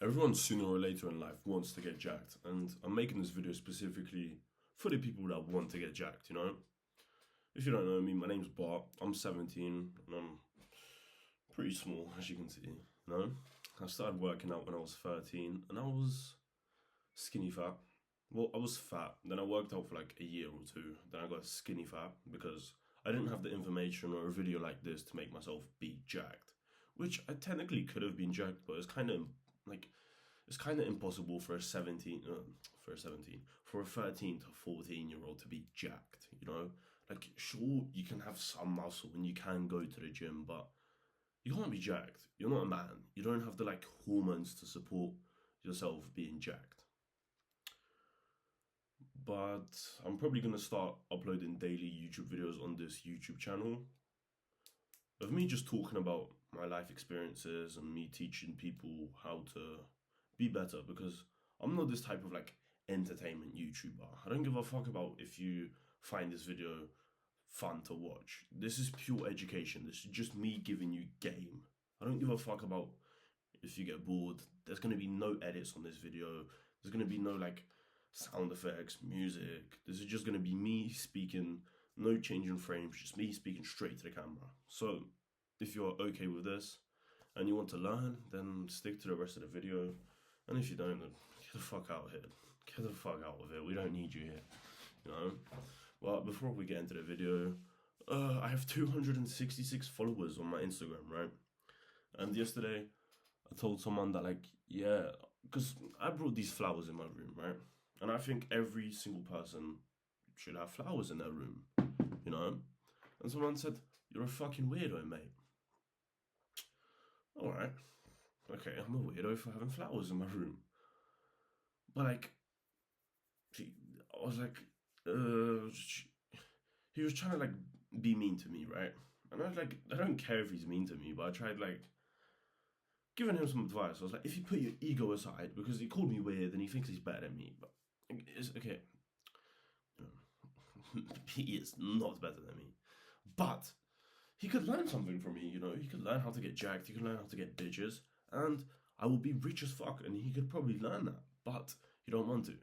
Everyone sooner or later in life wants to get jacked, and I'm making this video specifically for the people that want to get jacked, you know? If you don't know me, my name's Bart, I'm 17, and I'm pretty small, as you can see, you know? I started working out when I was 13, and I was skinny fat. Well, I was fat, then I worked out for like a year or two, then I got skinny fat, because I didn't have the information or a video like this to make myself be jacked. Which I technically could have been jacked, but it's kind of impossible for a 13 to 14-year-old to be jacked, you know? Like, sure, you can have some muscle and you can go to the gym, but you can't be jacked. You're not a man. You don't have the, like, hormones to support yourself being jacked. But I'm probably going to start uploading daily YouTube videos on this YouTube channel of me just talking about my life experiences and me teaching people how to be better, because I'm not this type of like entertainment YouTuber. I don't give a fuck about if you find this video fun to watch. This is pure education. This is just me giving you game. I don't give a fuck about if you get bored. There's going to be no edits on this video. There's going to be no like sound effects, music. This is just going to be me speaking, no change in frames, just me speaking straight to the camera. So if you're okay with this and you want to learn, then stick to the rest of the video. And if you don't, then get the fuck out of here. Get the fuck out of here. We don't need you here, you know? Well, before we get into the video, I have 266 followers on my Instagram, right? And yesterday, I told someone that, like, yeah, because I brought these flowers in my room, right? And I think every single person should have flowers in their room, you know? And someone said, "You're a fucking weirdo, mate." Alright. Okay, I'm a weirdo for having flowers in my room. But like, I was like, he was trying to like be mean to me, right? And I was like, I don't care if he's mean to me, but I tried like giving him some advice. I was like, if you put your ego aside, because he called me weird and he thinks he's better than me, but it's okay. He is not better than me. But he could learn something from me, you know? He could learn how to get jacked, he could learn how to get bitches, and I will be rich as fuck, and he could probably learn that, but he don't want to.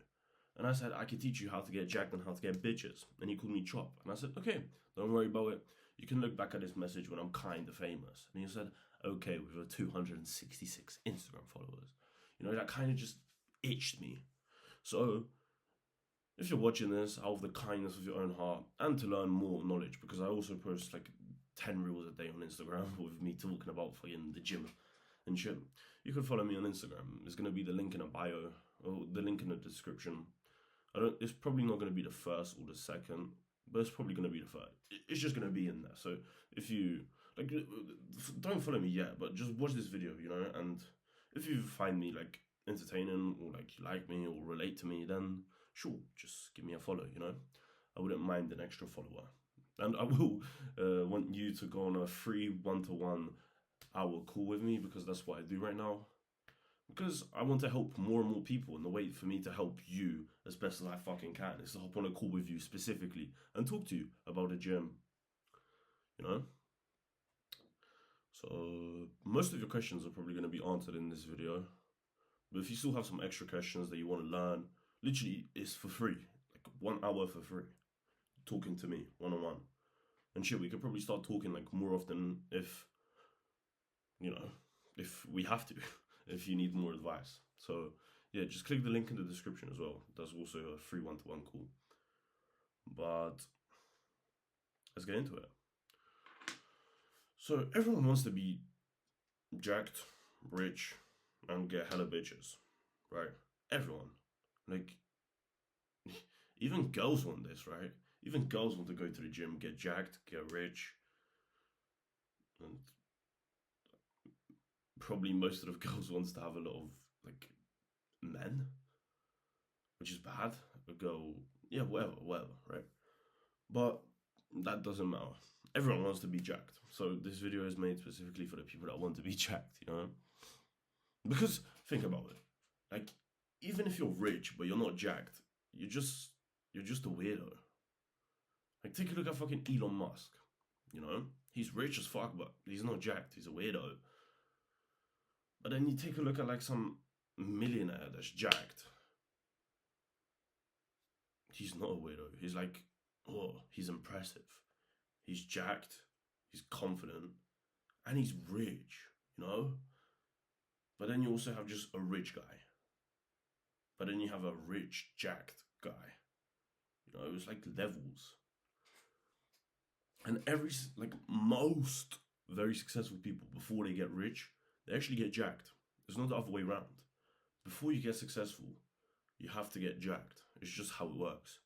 And I said, I could teach you how to get jacked and how to get bitches. And he called me Chop. And I said, okay, don't worry about it. You can look back at this message when I'm kinda famous. And he said, okay, with your 266 Instagram followers. You know, that kind of just itched me. So, if you're watching this out of the kindness of your own heart and to learn more knowledge, because I also post like 10 reels a day on Instagram with me talking about fucking the gym and shit, you can follow me on Instagram. There's going to be the link in the bio or the link in the description. It's probably not going to be the first or the second, but it's probably going to be the third. It's just going to be in there. So if you like, don't follow me yet, but just watch this video, you know, and if you find me like entertaining or like you like me or relate to me, then sure, just give me a follow, you know? I wouldn't mind an extra follower. And I will want you to go on a free 1-to-1 hour call with me, because that's what I do right now. Because I want to help more and more people, and the way for me to help you as best as I fucking can is to hop on a call with you specifically and talk to you about the gym, you know? So most of your questions are probably going to be answered in this video. But if you still have some extra questions that you want to learn, literally it's for free. Like 1 hour for free. Talking to me, one-on-one. And shit, we could probably start talking like more often if, you know, if we have to, if you need more advice. So yeah, just click the link in the description as well. That's also a free 1-to-1 call. But let's get into it. So everyone wants to be jacked, rich, and get hella bitches, right? Everyone. Like, even girls want this, right? Even girls want to go to the gym, get jacked, get rich. And probably most of the girls wants to have a lot of, like, men. Which is bad. A girl, yeah, whatever, right? But that doesn't matter. Everyone wants to be jacked. So this video is made specifically for the people that want to be jacked, you know? Because, think about it. Like, even if you're rich, but you're not jacked, you're just a weirdo. Like, take a look at fucking Elon Musk, you know? He's rich as fuck, but he's not jacked. He's a weirdo. But then you take a look at, like, some millionaire that's jacked, he's not a weirdo. He's like, oh, he's impressive. He's jacked. He's confident, and he's rich. You know. But then you also have just a rich guy. But then you have a rich, jacked guy. You know, it's like levels. And most very successful people, before they get rich, they actually get jacked. It's not the other way around. Before you get successful, you have to get jacked. It's just how it works.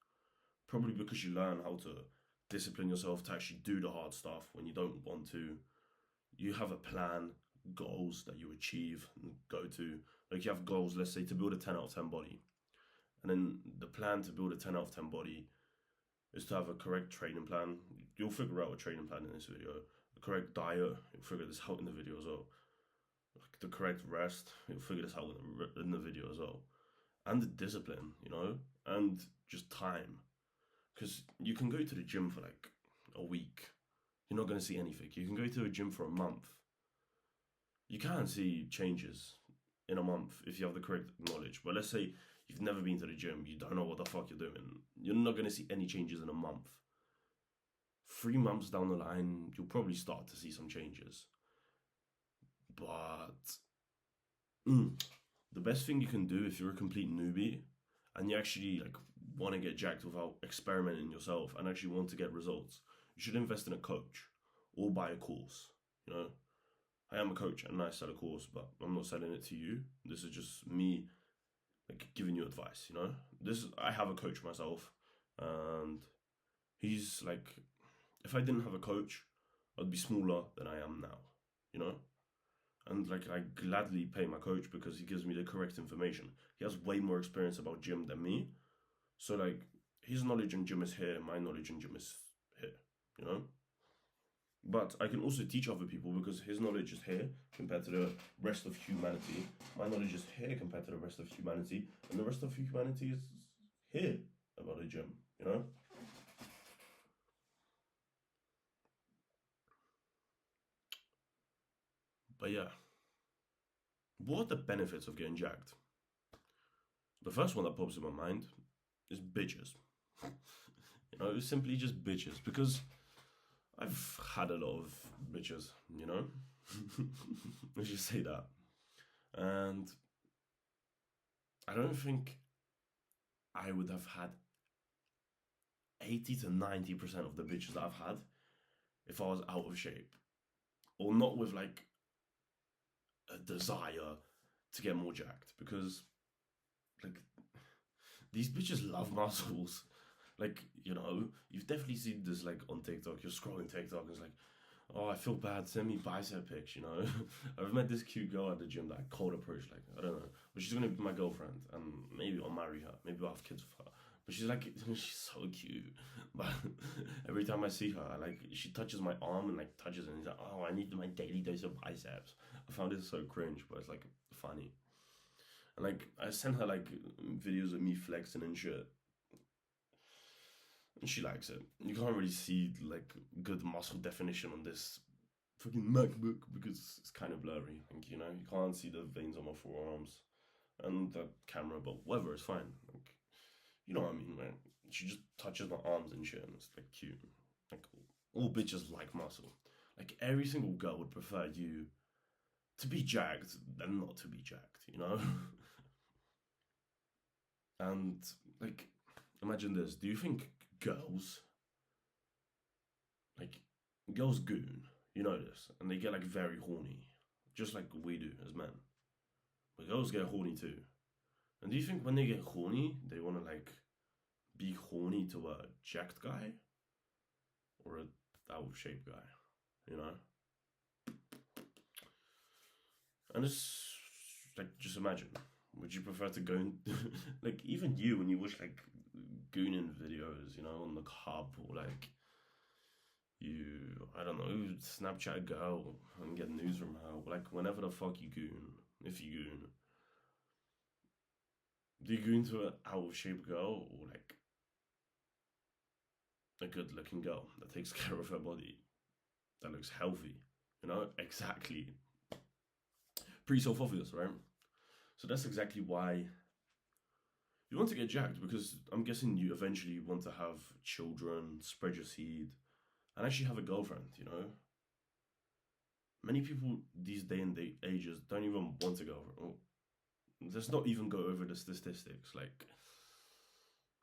Probably because you learn how to discipline yourself to actually do the hard stuff when you don't want to. You have a plan, goals that you achieve and go to. Like you have goals, let's say, to build a 10 out of 10 body. And then the plan to build a 10 out of 10 body is to have a correct training plan. You'll figure out a training plan in this video. The correct diet, you'll figure this out in the video as well. Like the correct rest, you'll figure this out in the video as well. And the discipline, you know, and just time. Because you can go to the gym for like a week. You're not going to see anything. You can go to a gym for a month. You can see changes in a month if you have the correct knowledge. But let's say you've never been to the gym, you don't know what the fuck you're doing. You're not going to see any changes in a month. 3 months down the line, you'll probably start to see some changes. But the best thing you can do if you're a complete newbie and you actually like want to get jacked without experimenting yourself and actually want to get results, you should invest in a coach or buy a course. You know, I am a coach and I sell a course, but I'm not selling it to you. This is just me like giving you advice, you know. I have a coach myself, and he's like, if I didn't have a coach, I'd be smaller than I am now, you know. And like I gladly pay my coach because he gives me the correct information. He has way more experience about gym than me, so like his knowledge in gym is here, my knowledge in gym is here, you know. But I can also teach other people because his knowledge is here compared to the rest of humanity. My knowledge is here compared to the rest of humanity. And the rest of humanity is here about the gym, you know? But yeah. What are the benefits of getting jacked? The first one that pops in my mind is bitches. You know, it's simply just bitches. Because I've had a lot of bitches, you know? Let's just say that. And I don't think I would have had 80 to 90% of the bitches that I've had if I was out of shape. Or not with like a desire to get more jacked. Because like these bitches love muscles. Like, you know, you've definitely seen this like on TikTok. You're scrolling TikTok and it's like, oh, I feel bad, send me bicep pics, you know. I've met this cute girl at the gym that I cold approach, like, I don't know. But she's gonna be my girlfriend and maybe I'll marry her. Maybe I'll have kids with her. But she's like, she's so cute. But every time I see her, she touches my arm and like touches it and he's like, oh, I need my daily dose of biceps. I found it so cringe, but it's like funny. And like, I sent her like videos of me flexing and shit. And she likes it. You can't really see like good muscle definition on this fucking MacBook because it's kind of blurry. Like, you know, you can't see the veins on my forearms and the camera, but whatever, it's fine. Like, you know what I mean, man? She just touches my arms and shit, and it's like cute. Like, all bitches like muscle. Like, every single girl would prefer you to be jacked than not to be jacked, you know? And like, imagine this. Do you think girls goon, you know this, and they get like very horny, just like we do as men, but girls get horny too. And do you think when they get horny they want to like be horny to a jacked guy or a out of shape guy, you know? And it's like, just imagine, would you prefer to go and like, even you when you watch like gooning videos, you know, on the hub, or like you, I don't know, Snapchat a girl and get news from her, like whenever the fuck you goon, if you goon, do you goon to an out of shape girl or like a good looking girl that takes care of her body, that looks healthy, you know? Exactly. Pretty self-obvious, right? So that's exactly why you want to get jacked, because I'm guessing you eventually want to have children, spread your seed, and actually have a girlfriend, you know? Many people these day and day ages don't even want to go over. Let's not even go over the statistics. Like,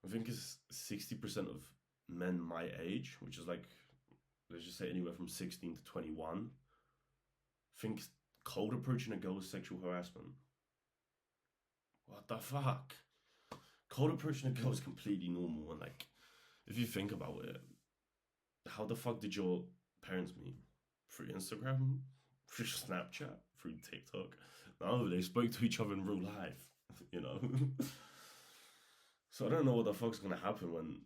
I think it's 60% of men my age, which is like, let's just say anywhere from 16 to 21, think cold approaching a girl is sexual harassment. What the fuck? Cold approaching a girl is completely normal, and like, if you think about it, how the fuck did your parents meet? Through Instagram? Through Snapchat? Through TikTok? No, they spoke to each other in real life, you know? So I don't know what the fuck's gonna happen when.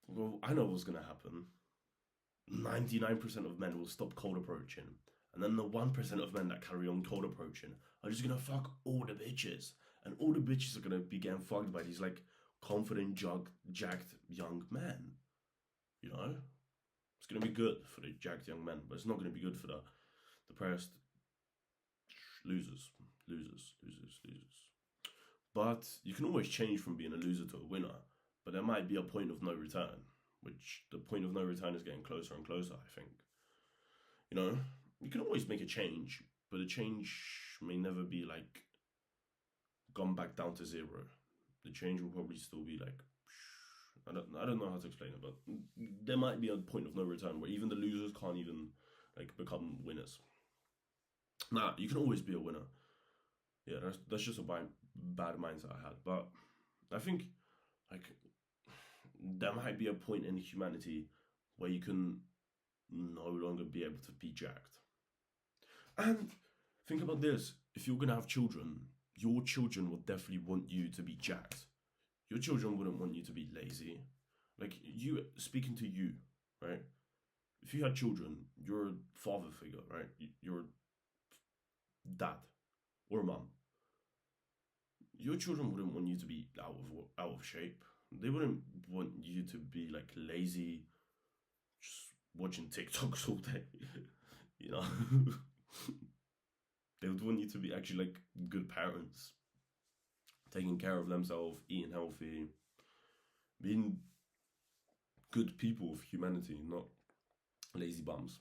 Well, I know what's gonna happen. 99% of men will stop cold approaching. And then the 1% of men that carry on cold approaching are just gonna fuck all the bitches. And all the bitches are gonna be getting fucked by these like confident, jacked young men. You know? It's gonna be good for the jacked young men, but it's not gonna be good for the depressed losers. Losers. But you can always change from being a loser to a winner. But there might be a point of no return, which the point of no return is getting closer and closer, I think. You know, you can always make a change, but the change may never be like gone back down to zero. The change will probably still be like, I don't know how to explain it, but there might be a point of no return where even the losers can't even like become winners. Nah, you can always be a winner. Yeah, that's just a bad mindset I had. But I think like there might be a point in humanity where you can no longer be able to be jacked. And think about this: if you're gonna have children, your children will definitely want you to be jacked. Your children wouldn't want you to be lazy. Like you speaking to you, right? If you had children, you're a father figure, right? You're a dad or a mom. Your children wouldn't want you to be out of shape. They wouldn't want you to be like lazy, just watching TikToks all day. You know, they would want you to be actually like good parents, taking care of themselves, eating healthy, being good people of humanity, not lazy bums.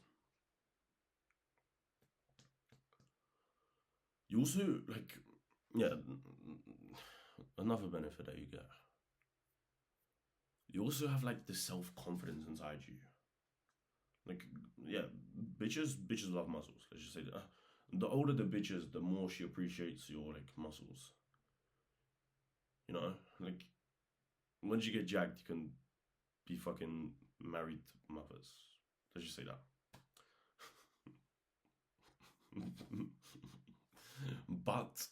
You also like, yeah, another benefit that you get. You also have like the self confidence inside you. Like, yeah, bitches love muscles. Let's just say that. The older the bitches, the more she appreciates your like muscles. You know, like once you get jacked, you can be fucking married mothers. Let's just say that. But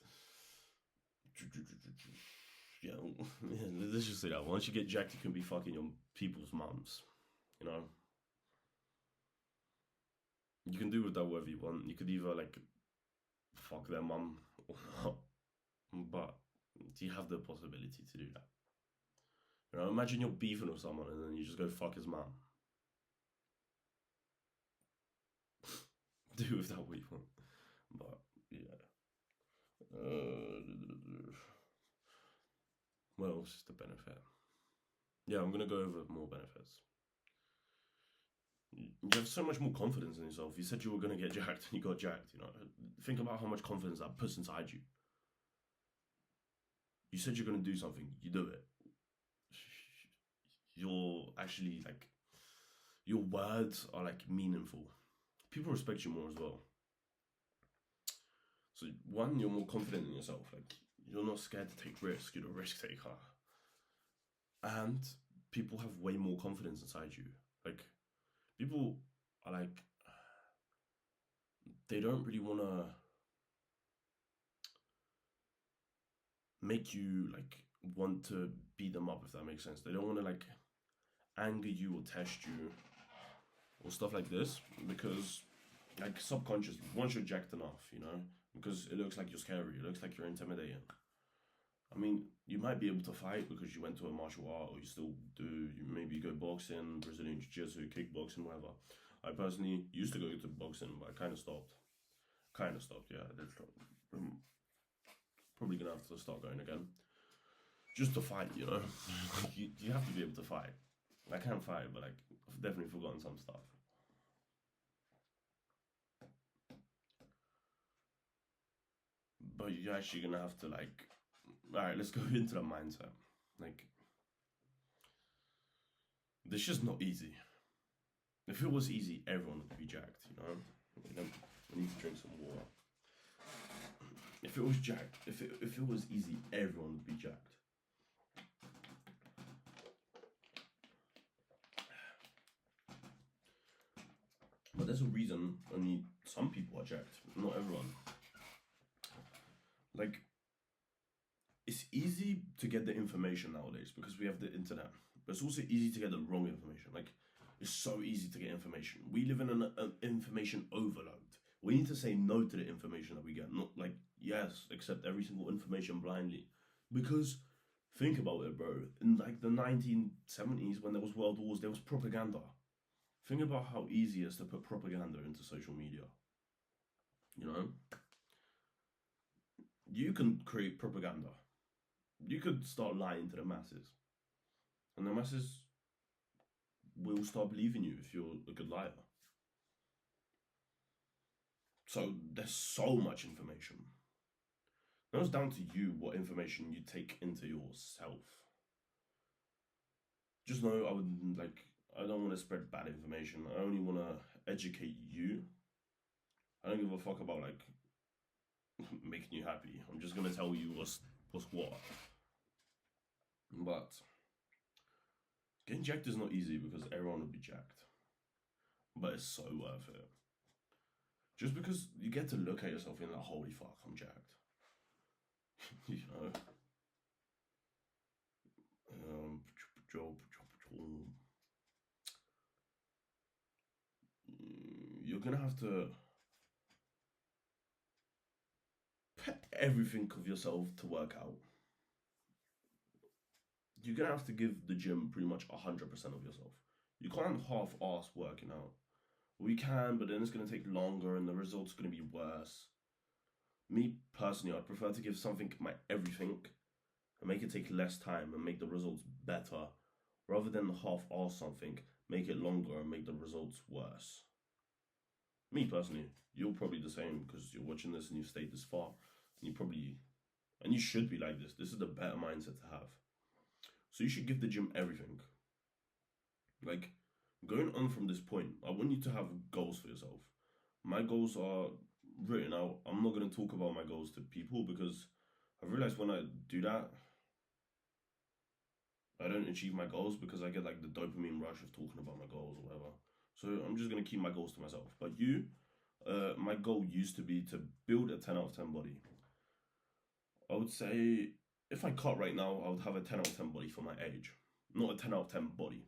yeah, let's just say that once you get jacked, you can be fucking your people's mums. You know, you can do with that whatever you want. You could either like fuck their mum or not, but you have the possibility to do that. You know, imagine you're beefing with someone and then you just go fuck his mum. Do with that what you want, but yeah. What else is the benefit? Yeah, I'm gonna go over more benefits. You have so much more confidence in yourself. You said you were gonna get jacked, and you got jacked. You know, think about how much confidence that puts inside you. You said you're gonna do something, you do it. You're actually like, your words are like meaningful. People respect you more as well. So one, you're more confident in yourself. Like you're not scared to take risks. You're a risk taker, and people have way more confidence inside you. Like people are like, they don't really want to make you like want to beat them up, if that makes sense. They don't want to like anger you or test you or stuff like this, because like subconsciously, once you're jacked enough, you know, because it looks like you're scary, it looks like you're intimidating. I mean, you might be able to fight because you went to a martial art, or you still do. Maybe you go boxing, Brazilian jiu-jitsu, kickboxing, whatever. I personally used to go to boxing, but I kind of stopped. Yeah, I did stop. probably gonna have to start going again. Just to fight, you know. You have to be able to fight. I can fight, but like I've definitely forgotten some stuff. But you're actually gonna have to like, all right, let's go into the mindset. Like, this is not easy. If it was easy, everyone would be jacked, you know. I need to drink some water. If it was jacked, if it was easy, everyone would be jacked. But there's a reason only some people are jacked, not everyone. Like, it's easy to get the information nowadays because we have the internet, but it's also easy to get the wrong information. Like, it's so easy to get information. We live in an information overload. We need to say no to the information that we get, not like yes, accept every single information blindly. Because think about it, bro. In like the 1970s, when there was world wars, there was propaganda. Think about how easy it is to put propaganda into social media. You know, you can create propaganda. You could start lying to the masses, and the masses will start believing you if you're a good liar. So there's so much information. Now it's down to you what information you take into yourself. Just know I don't want to spread bad information. I only want to educate you. I don't give a fuck about like making you happy. I'm just gonna tell you what's what. But getting jacked is not easy because everyone will be jacked. But it's so worth it. Just because you get to look at yourself and like, holy fuck, I'm jacked. You know? You're gonna have to put everything of yourself to work out. You're gonna have to give the gym pretty much 100% of yourself. You can't half-ass working out. We can, but then it's gonna take longer and the results are gonna be worse. Me personally, I'd prefer to give something my everything and make it take less time and make the results better, rather than half-ass something, make it longer and make the results worse. Me personally, you're probably the same because you're watching this and you've stayed this far, and you should be like this. This is the better mindset to have. So you should give the gym everything. Like, going on from this point, I want you to have goals for yourself. My goals are written out. I'm not going to talk about my goals to people because I've realized when I do that, I don't achieve my goals because I get like the dopamine rush of talking about my goals or whatever. So I'm just going to keep my goals to myself. But my goal used to be to build a 10 out of 10 body. I would say if I cut right now, I would have a 10 out of 10 body for my age. Not a 10 out of 10 body.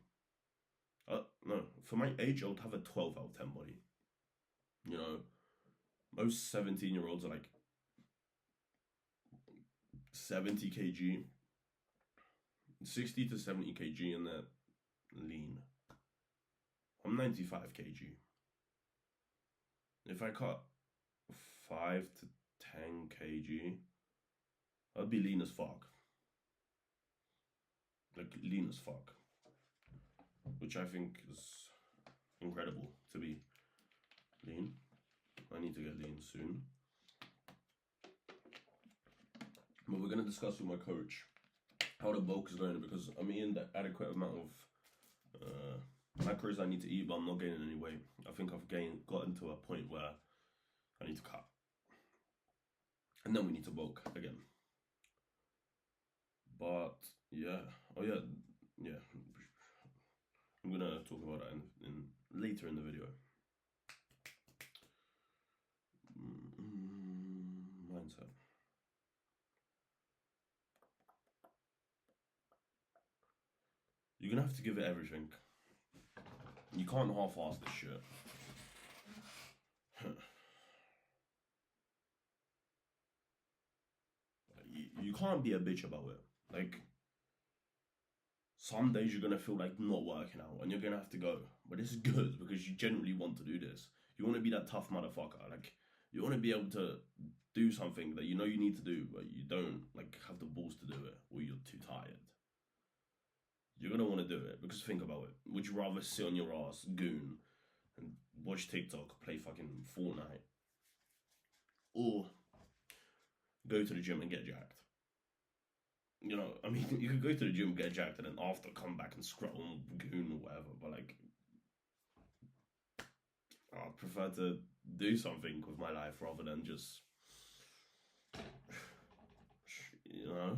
No, for my age, I would have a 12 out of 10 body. You know, most 17-year-olds are like 70 kg, 60 to 70 kg, and they're lean. I'm 95 kg. If I cut 5 to 10 kg, I'd be lean as fuck. Like, lean as fuck. Which I think is incredible to be lean. I need to get lean soon. But we're going to discuss with my coach how the bulk is going because I'm eating the adequate amount of macros I need to eat, but I'm not gaining any weight. I think I've gotten to a point where I need to cut. And then we need to bulk again. But yeah, yeah. I'm gonna talk about that in later in the video. Mindset. You're gonna have to give it everything. You can't half-ass this shit. You can't be a bitch about it. Like, some days you're gonna feel like not working out and you're gonna have to go. But this is good because you genuinely want to do this. You want to be that tough motherfucker. Like, you want to be able to do something that you know you need to do, but you don't like have the balls to do it, or you're too tired, you're gonna want to do it. Because think about it. Would you rather sit on your ass, goon, and watch TikTok, play fucking Fortnite, or go to the gym and get jacked? You know, I mean, you could go to the gym, get jacked, and then after come back and scroll on Goon or whatever. But like, I'd prefer to do something with my life rather than just, you know,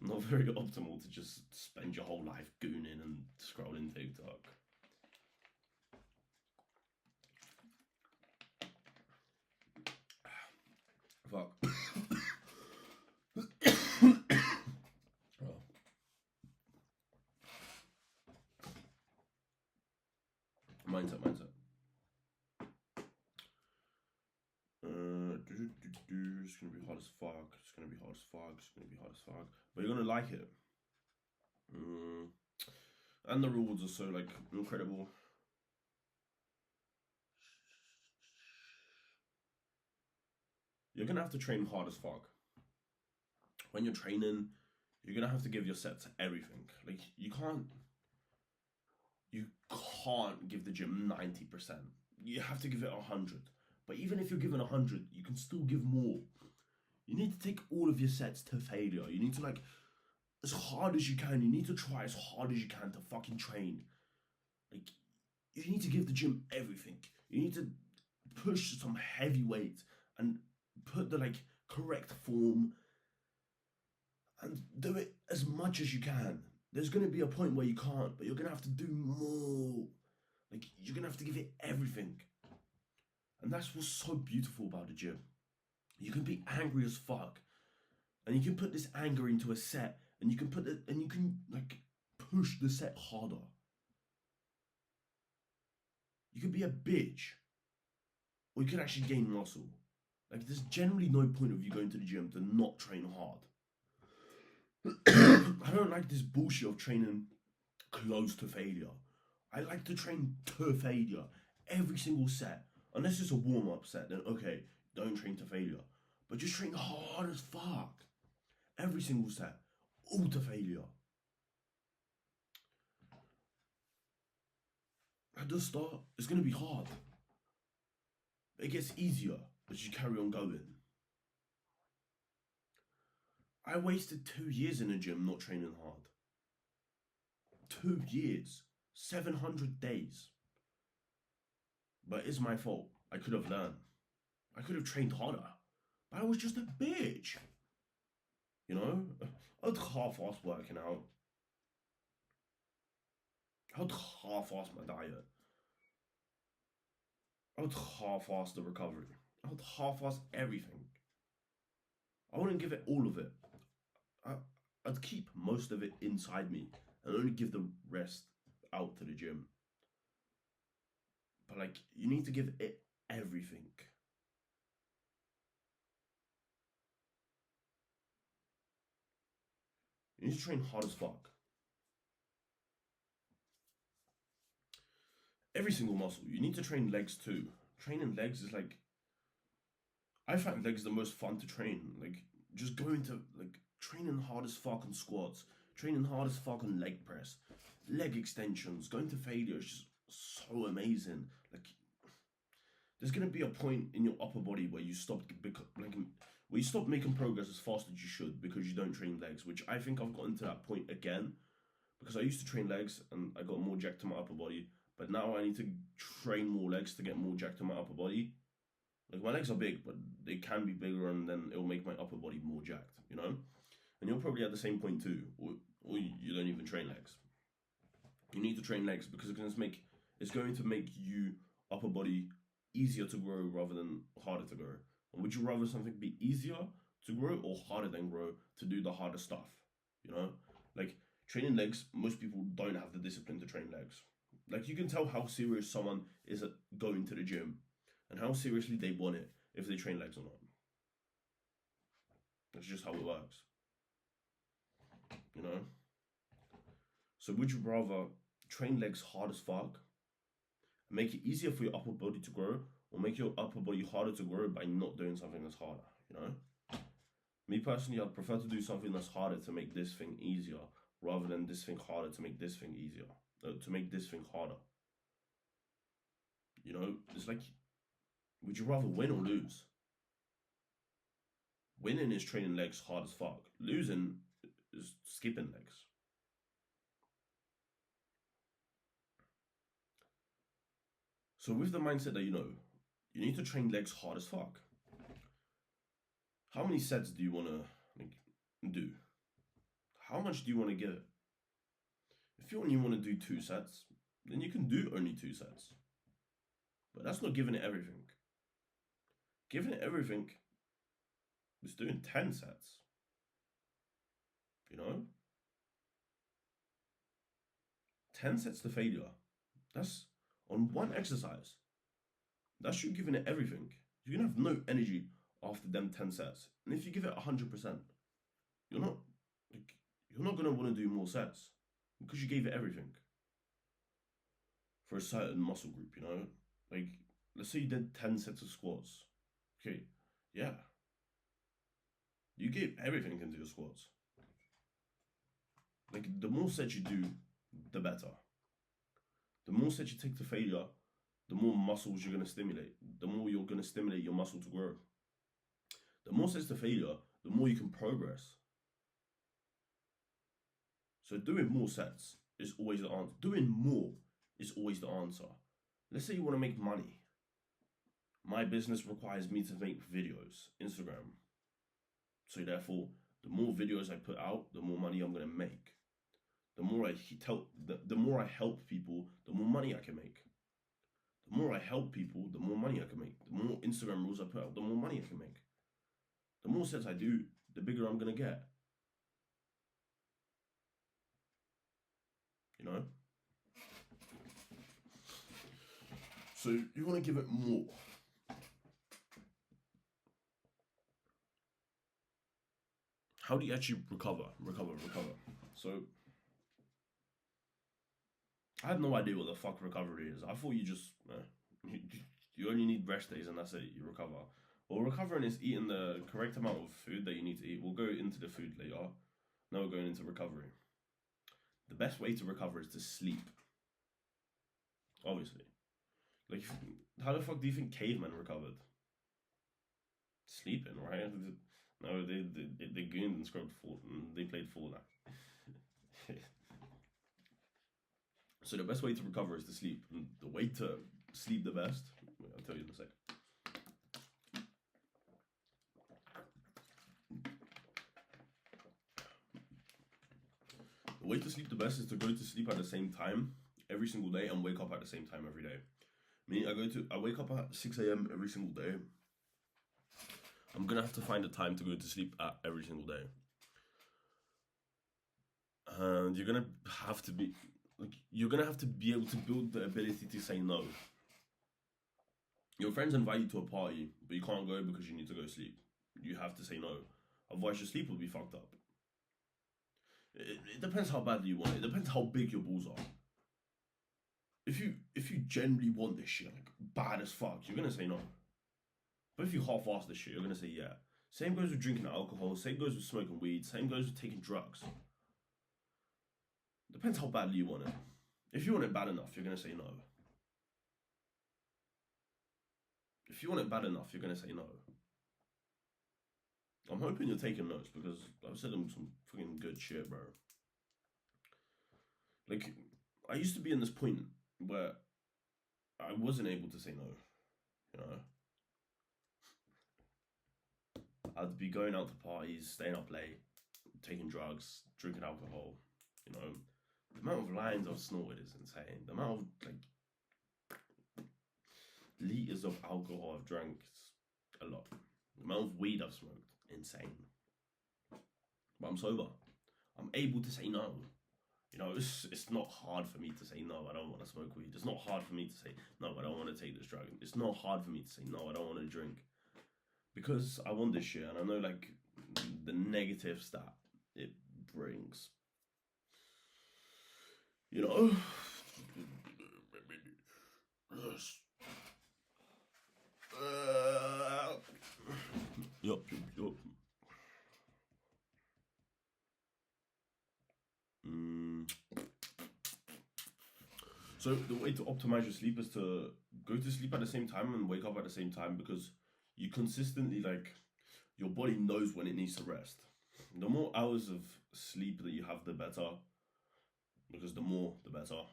not very optimal to just spend your whole life gooning and scrolling TikTok. Fuck. Oh. Mindset. It's gonna be hard as fuck. It's gonna be hard as fuck. But you're gonna like it. And the rewards are so like incredible. You're gonna have to train hard as fuck. When you're training, you're gonna have to give your sets everything. Like you can't give the gym 90%. You have to give it 100. But even if you're given 100, you can still give more. You need to take all of your sets to failure. You need to like, as hard as you can, you need to try as hard as you can to fucking train. Like, you need to give the gym everything. You need to push some heavy weight and put the like correct form and do it as much as you can. There's gonna be a point where you can't, but you're gonna have to do more. Like, you're gonna have to give it everything. And that's what's so beautiful about the gym. You can be angry as fuck, and you can put this anger into a set, and you can put it, and you can like push the set harder. You could be a bitch, or you can actually gain muscle. Like, there's generally no point of you going to the gym to not train hard. I don't like this bullshit of training close to failure. I like to train to failure every single set. Unless it's a warm-up set, then okay, don't train to failure. But just train hard as fuck. Every single set. All to failure. At the start, it's going to be hard. It gets easier as you carry on going. I wasted 2 years in the gym not training hard. 2 years. 700 days. But it's my fault. I could have learned. I could have trained harder. But I was just a bitch. You know? I'd half-ass working out. I'd half-ass my diet. I'd half-ass the recovery. I'd half-ass everything. I wouldn't give it all of it. I'd keep most of it inside me and only give the rest out to the gym. But like, you need to give it everything. You need to train hard as fuck. Every single muscle. You need to train legs too. Training legs is like, I find legs the most fun to train. Like, just going to like training hard as fuck on squats, training hard as fuck on leg press, leg extensions, going to failure is just so amazing. Like, there's gonna be a point in your upper body where you stop making progress as fast as you should because you don't train legs. Which I think I've gotten to that point again, because I used to train legs and I got more jacked to my upper body, but now I need to train more legs to get more jacked to my upper body. Like, my legs are big, but they can be bigger, and then it'll make my upper body more jacked, you know? And you're probably at the same point too, or you don't even train legs. You need to train legs because it's going to make you upper body easier to grow rather than harder to grow. And would you rather something be easier to grow or harder than grow to do the harder stuff? You know? Like, training legs, most people don't have the discipline to train legs. Like, you can tell how serious someone is at going to the gym and how seriously they want it if they train legs or not. That's just how it works. You know? So would you rather train legs hard as fuck, make it easier for your upper body to grow, or make your upper body harder to grow by not doing something that's harder, you know? Me personally, I'd prefer to do something that's harder to make this thing easier rather than this thing harder to make this thing easier. To make this thing harder. You know, it's like, would you rather win or lose? Winning is training legs hard as fuck. Losing is skipping legs. So with the mindset that you need to train legs hard as fuck. How many sets do you want to do? How much do you want to give it? If you only want to do 2 sets, then you can do only 2 sets. But that's not giving it everything. Giving it everything is doing 10 sets. You know? 10 sets to failure. That's on one exercise. That's you giving it everything. You're going to have no energy after them 10 sets. And if you give it 100%, you're not going to want to do more sets because you gave it everything for a certain muscle group, you know? Like, let's say you did 10 sets of squats. Okay, yeah. You gave everything into your squats. Like, the more sets you do, the better. The more sets you take to failure, the more muscles you're going to stimulate. The more you're going to stimulate your muscle to grow. The more sets to failure, the more you can progress. So doing more sets is always the answer. Doing more is always the answer. Let's say you want to make money. My business requires me to make videos, Instagram. So therefore, the more videos I put out, the more money I'm going to make. The more the more I help people, the more money I can make. The more I help people, the more money I can make. The more Instagram reels I put out, the more money I can make. The more sets I do, the bigger I'm going to get. You know? So you want to give it more. How do you actually recover? So, I had no idea what the fuck recovery is. I thought you only need rest days and that's it, you recover. Well, recovering is eating the correct amount of food that you need to eat. We'll go into the food later. Now we're going into recovery. The best way to recover is to sleep. Obviously. Like, how the fuck do you think cavemen recovered? Sleeping, right? No, they gooned and scrubbed they played Fortnite. So the best way to recover is to sleep. And the way to sleep the best, I'll tell you in a sec. The way to sleep the best is to go to sleep at the same time every single day and wake up at the same time every day. I wake up at 6 a.m. every single day. I'm gonna have to find a time to go to sleep at every single day. And you're gonna have to be able to build the ability to say no. Your friends invite you to a party, but you can't go because you need to go sleep. You have to say no. Otherwise your sleep will be fucked up. It depends how badly you want it. It depends how big your balls are. If you generally want this shit, like, bad as fuck, you're gonna say no. But if you half-ass this shit, you're gonna say yeah. Same goes with drinking alcohol, same goes with smoking weed, same goes with taking drugs. Depends how badly you want it. If you want it bad enough, you're gonna say no. If you want it bad enough, you're gonna say no. I'm hoping you're taking notes because I've said them some fucking good shit, bro. Like, I used to be in this point where I wasn't able to say no, you know? I'd be going out to parties, staying up late, taking drugs, drinking alcohol, you know? The amount of lines I've snorted is insane. The amount of, like, liters of alcohol I've drank is a lot. The amount of weed I've smoked, insane. But I'm sober. I'm able to say no. You know, it's not hard for me to say no, I don't want to smoke weed. It's not hard for me to say no, I don't want to take this drug. It's not hard for me to say no, I don't want to drink. Because I want this shit and I know, like, the negatives that it brings. You know? Yup. So the way to optimize your sleep is to go to sleep at the same time and wake up at the same time, because you consistently, like, your body knows when it needs to rest. The more hours of sleep that you have, the better, because the more, the better.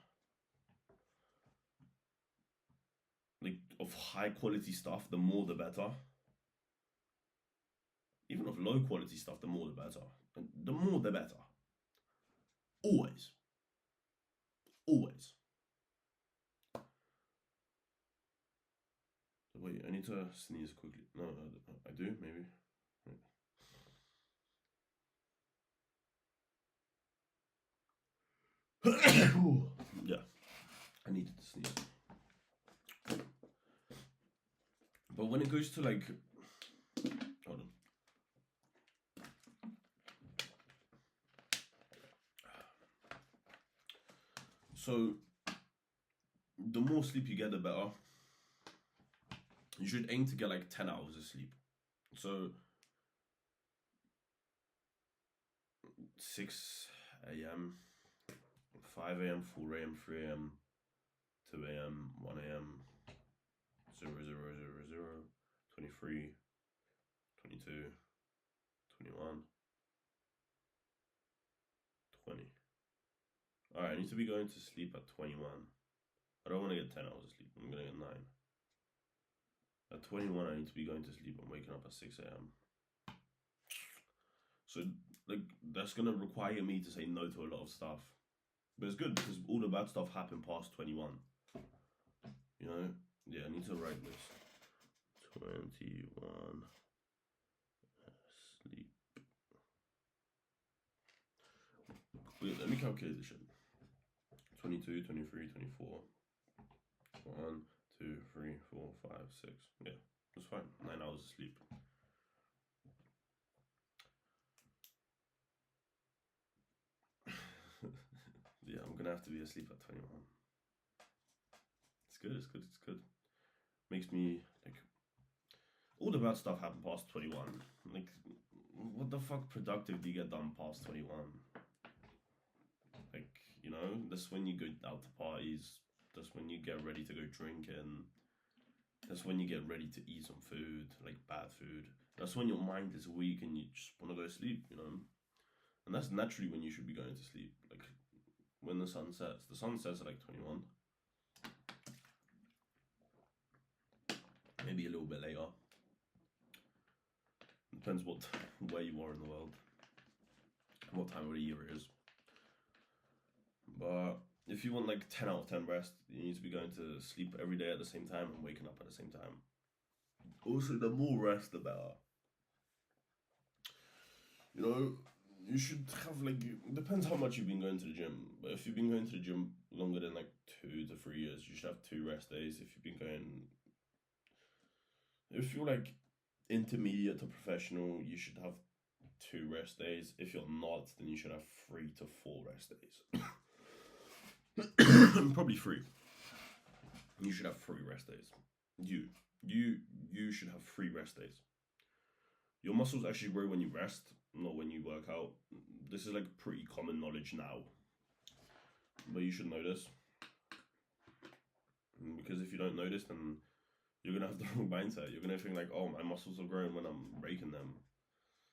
Like, of high quality stuff, the more the better. Even of low quality stuff, the more the better. And the more the better. Always. Always. Wait, I need to sneeze quickly. No, I do, maybe. Yeah, I needed to sneeze. But when it goes to, like, hold on. So the more sleep you get, the better. You should aim to get like 10 hours of sleep. So 6 a.m., 5 a.m., 4 a.m., 3 a.m., 2 a.m., 1 a.m., 0, 0, 0, 0, 23, 22, 21, 20. Alright, I need to be going to sleep at 21. I don't want to get 10 hours of sleep. I'm going to get 9. At 21, I need to be going to sleep. I'm waking up at 6 a.m. So, like, that's going to require me to say no to a lot of stuff. But it's good because all the bad stuff happened past 21. You know? Yeah, I need to write this. 21 sleep. Wait, let me calculate this shit. 22, 23, 24. 1, 2, 3, 4, 5, 6. Yeah, that's fine. 9 hours of sleep. Yeah, I'm gonna have to be asleep at 21. It's good, it's good, it's good. Makes me, like, all the bad stuff happened past 21. Like, what the fuck productive do you get done past 21? Like, you know, that's when you go out to parties. That's when you get ready to go drinking. That's when you get ready to eat some food, like bad food. That's when your mind is weak and you just want to go to sleep, you know? And that's naturally when you should be going to sleep. Like, when the sun sets. The sun sets at like 21. Maybe a little bit later. Depends where you are in the world. And what time of the year it is. But if you want like 10 out of 10 rest, you need to be going to sleep every day at the same time and waking up at the same time. Also, the more rest, the better. You know, you should have like, depends how much you've been going to the gym. But if you've been going to the gym longer than like 2 to 3 years, you should have 2 rest days. If you've been going, if you're like intermediate to professional, you should have 2 rest days. If you're not, then you should have 3 to 4 rest days. Probably 3. You should have 3 rest days. You should have 3 rest days. Your muscles actually grow when you rest, not when you work out. This is like pretty common knowledge now, but you should know this, because if you don't know this, then you're gonna have the wrong mindset. You're gonna think like, oh, my muscles are growing when I'm breaking them.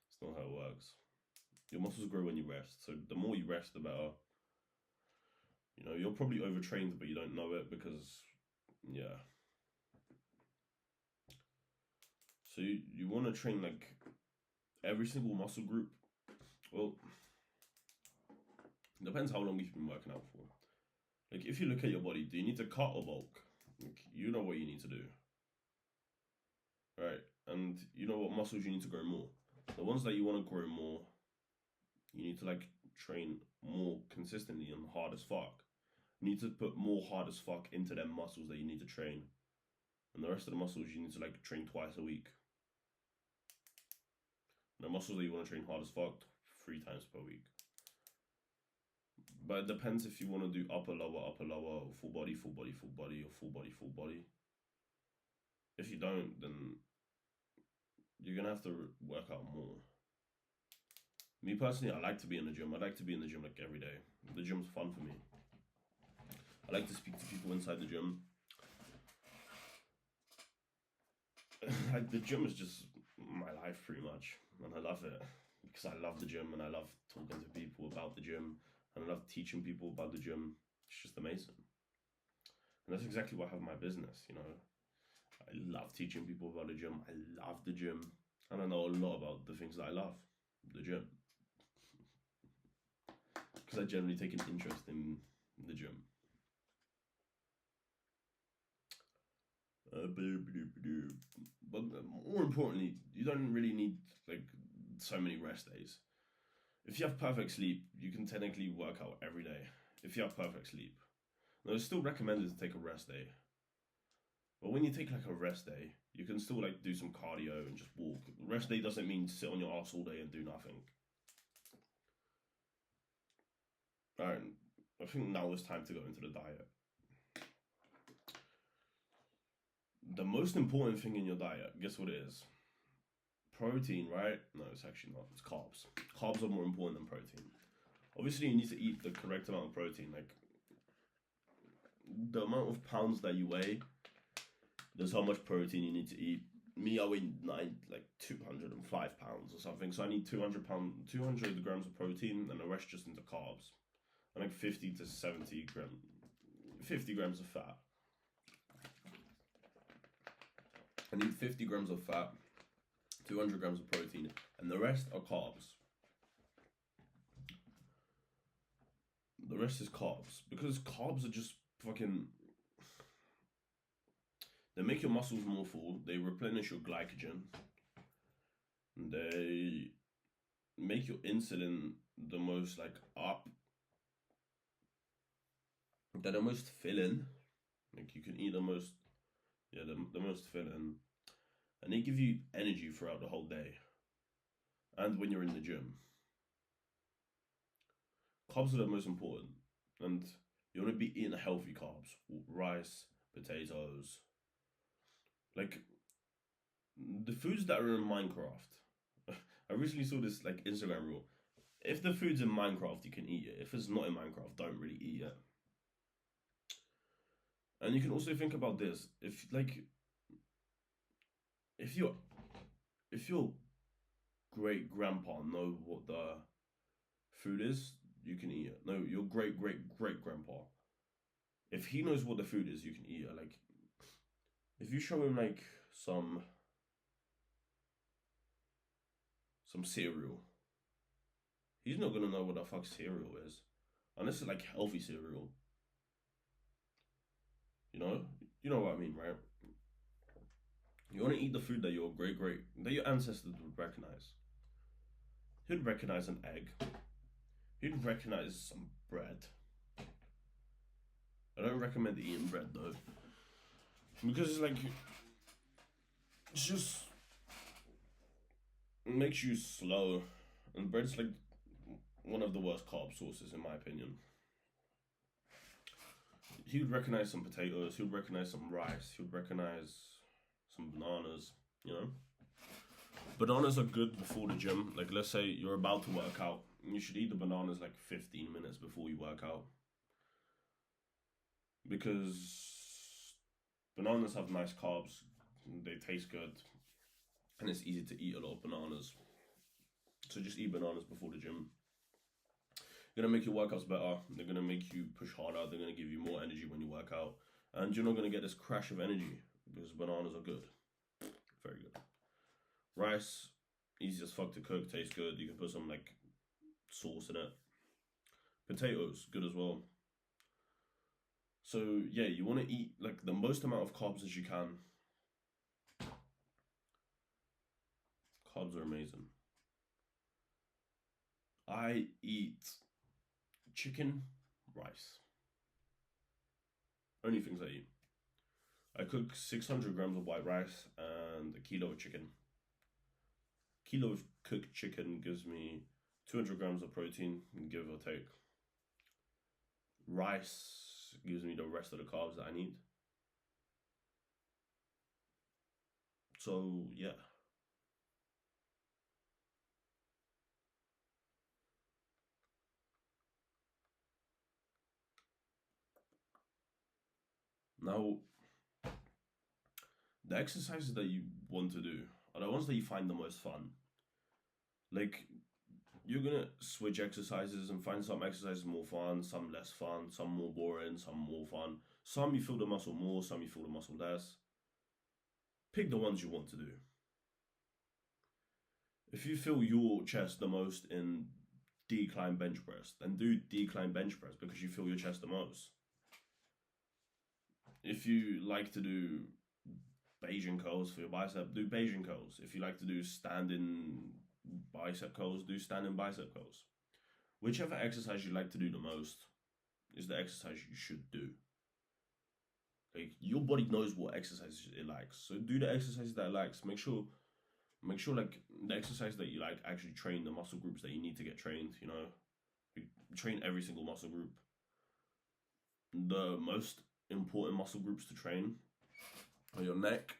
It's not how it works. Your muscles grow when you rest, so the more you rest, the better. You know, you're probably overtrained, but you don't know it because, yeah. So you want to train like every single muscle group. Well, it depends how long you've been working out for. Like, if you look at your body, do you need to cut or bulk? Like, you know what you need to do, right? And you know what muscles you need to grow more. The ones that you want to grow more, you need to like train more consistently and hard as fuck. You need to put more hard as fuck into them muscles that you need to train. And the rest of the muscles you need to like train twice a week. The muscles that you want to train hard as fuck, 3 times per week. But it depends if you want to do upper, lower, or full body, full body, full body, or full body, full body. If you don't, then you're gonna have to work out more. Me personally, I like to be in the gym. I like to be in the gym like every day. The gym's fun for me. I like to speak to people inside the gym. Like the gym is just my life pretty much, and I love it because I love the gym and I love talking to people about the gym and I love teaching people about the gym. It's just amazing, and that's exactly why I have my business. You know, I love teaching people about the gym. I love the gym, and I know a lot about the things that I love, the gym, because I generally take an interest in the gym. But more importantly, you don't really need like so many rest days. If you have perfect sleep, you can technically work out every day. If you have perfect sleep, now it's still recommended to take a rest day. But when you take like a rest day, you can still like do some cardio and just walk. Rest day doesn't mean sit on your ass all day and do nothing. Alright, I think now it's time to go into the diet. The most important thing in your diet, guess what it is? Protein, right? No, it's actually not. It's carbs. Carbs are more important than protein. Obviously, you need to eat the correct amount of protein. Like, the amount of pounds that you weigh, there's how much protein you need to eat. Me, I weigh 205 pounds or something. So I need 200 grams of protein and the rest just into carbs. And like 50 grams of fat. I need 50 grams of fat, 200 grams of protein, and the rest are carbs. The rest is carbs, because carbs are just fucking... They make your muscles more full, they replenish your glycogen, they make your insulin the most like up, they're the most filling, like you can eat the most, the most filling, and they give you energy throughout the whole day, and when you're in the gym. Carbs are the most important, and you want to be eating healthy carbs, rice, potatoes, like the foods that are in Minecraft. I recently saw this like Instagram rule. If the food's in Minecraft, you can eat it. If it's not in Minecraft, don't really eat it. And you can also think about this. If your great grandpa know what the food is, you can eat it. No, your great grandpa. If he knows what the food is, you can eat it. Like, if you show him like some cereal, he's not gonna know what the fuck cereal is, unless it's like healthy cereal. You know what I mean, right? You want to eat the food that that your ancestors would recognize. He'd recognize an egg. He'd recognize some bread. I don't recommend eating bread though, because it's just it makes you slow, and bread's like one of the worst carb sources in my opinion. He would recognize some potatoes. He would recognize some rice. He would recognize some bananas. Bananas are good before the gym. Like, let's say you're about to work out, you should eat the bananas like 15 minutes before you work out, because bananas have nice carbs, they taste good, and it's easy to eat a lot of bananas. So just eat bananas before the gym. They're gonna make your workouts better. They're gonna make you push harder. They're gonna give you more energy when you work out, and you're not gonna get this crash of energy because bananas are good, very good. Rice, easy as fuck to cook, tastes good. You can put some like sauce in it. Potatoes, good as well. So yeah, you want to eat like the most amount of carbs as you can. Carbs are amazing. I eat chicken, rice. Only things I eat. I cook 600 grams of white rice and a kilo of chicken. Kilo of cooked chicken gives me 200 grams of protein, give or take. Rice gives me the rest of the carbs that I need. So yeah. Now, the exercises that you want to do are the ones that you find the most fun. Like, you're gonna switch exercises and find some exercises more fun, some less fun, some more boring, some more fun. Some you feel the muscle more, some you feel the muscle less. Pick the ones you want to do. If you feel your chest the most in decline bench press, then do decline bench press because you feel your chest the most. If you like to do Bayesian curls for your bicep, do Bayesian curls. If you like to do standing bicep curls, do standing bicep curls. Whichever exercise you like to do the most is the exercise you should do. Like, your body knows what exercise it likes, so do the exercises that it likes. Make sure like the exercise that you like actually train the muscle groups that you need to get trained. You know, train every single muscle group. The most important muscle groups to train are your neck.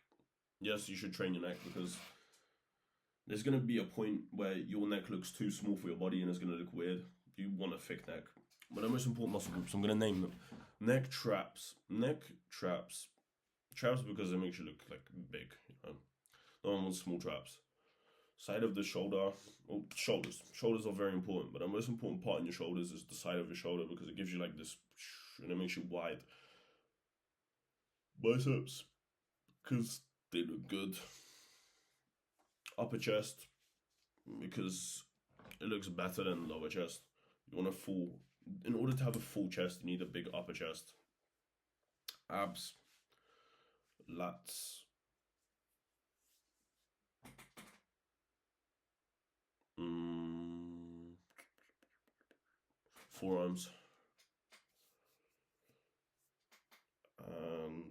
Yes, you should train your neck because there's going to be a point where your neck looks too small for your body and it's going to look weird. You want a thick neck. But the most important muscle groups, I'm going to name them. Neck traps because it makes you look like big, you know. No one wants small traps. Side of the shoulder, well, shoulders. Shoulders are very important, but the most important part in your shoulders is the side of your shoulder because it gives you like this, and it makes you wide. Biceps, because they look good. Upper chest, because it looks better than lower chest. You want a full, in order to have a full chest, you need a big upper chest. Abs, lats, forearms, and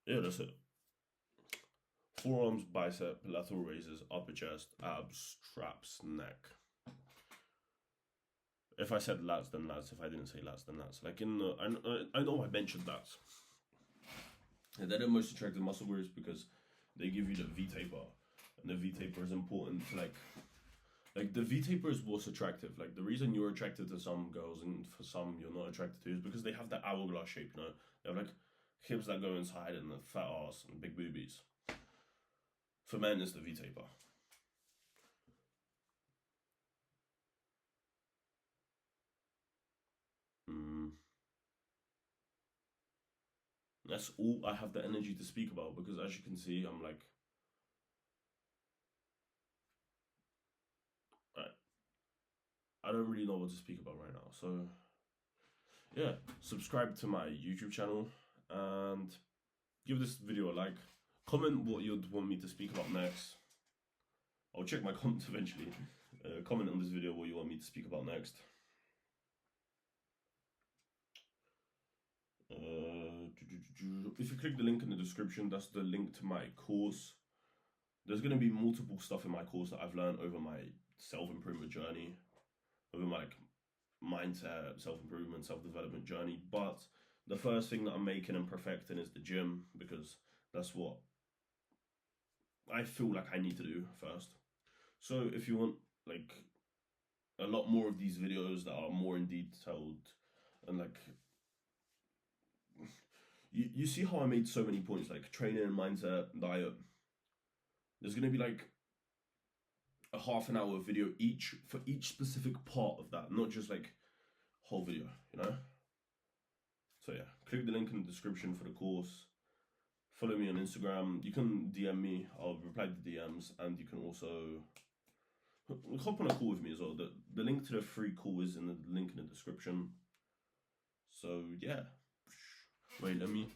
yeah, that's it. Forearms, bicep, lateral raises, upper chest, abs, traps, neck. If I said lats, then lats. If I didn't say lats, then lats. Like in the, I know I mentioned lats. And they're the most attractive muscle groups because they give you the V taper, and the V taper is important to like the V taper is what's attractive. Like the reason you're attracted to some girls and for some you're not attracted to is because they have that hourglass shape. You know, they have like hips that go inside and a fat ass and big boobies. For men, it's the V taper. That's all I have the energy to speak about because, as you can see, I'm like, I don't really know what to speak about right now. So, yeah, subscribe to my YouTube channel and give this video a like. Comment what you'd want me to speak about next. I'll check my comments eventually. Comment on this video what you want me to speak about next. If you click the link in the description, that's the link to my course. There's going to be multiple stuff in my course that I've learned over my self-improvement journey, over my mindset, self-improvement, self-development journey. But the first thing that I'm making and perfecting is the gym because that's what I feel like I need to do first. So if you want like a lot more of these videos that are more in detailed and like you see how I made so many points like training, mindset, diet. There's gonna be like a half an hour video each for each specific part of that, not just like whole video, you know. So yeah, click the link in the description for the course. Follow me on Instagram. You can DM me. I'll reply to DMs, and you can also hop on a call with me as well. The link to the free call is in the link in the description. So yeah. Wait, let me